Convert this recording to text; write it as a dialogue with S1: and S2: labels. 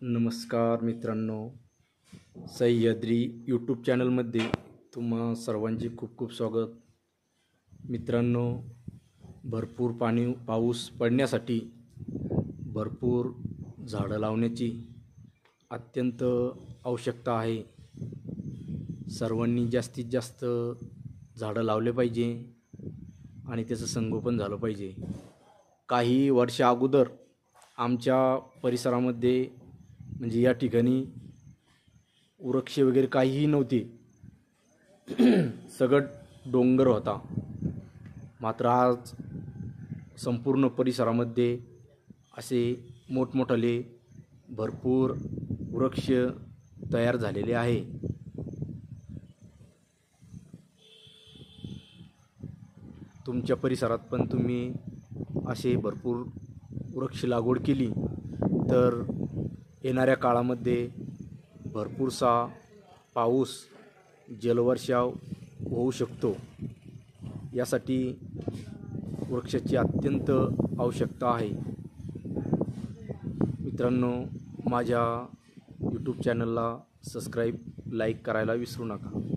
S1: नमस्कार मित्रांनो, सह्याद्री यूट्यूब चॅनलमध्ये तुम्हा सर्वांचे खूप खूप स्वागत. मित्रांनो, भरपूर पाऊस पडण्यासाठी भरपूर झाडं लावण्याची अत्यंत आवश्यकता आहे. सर्वांनी जास्तीत जास्त झाडं लावले पाहिजे आणि त्याचं संगोपन झालं पाहिजे. काही वर्षा अगोदर आमच्या परिसरामध्ये म्हणजे या ठिकाणी वृक्ष वगैरे काहीही नव्हते, सगळं डोंगर होता. मात्र आज संपूर्ण परिसरामध्ये असे मोठमोठाले भरपूर वृक्ष तयार झालेले आहे. तुमच्या परिसरात पण तुम्ही असे भरपूर वृक्ष लागवड केली तर येणाऱ्या काळामध्ये भरपूरसा पाऊस जलवर्षाव होऊ शकतो. यासाठी वृक्षाची अत्यंत आवश्यकता आहे. मित्रांनो, माझ्या यूट्यूब चॅनलला सबस्क्राईब, लाईक करायला विसरू नका.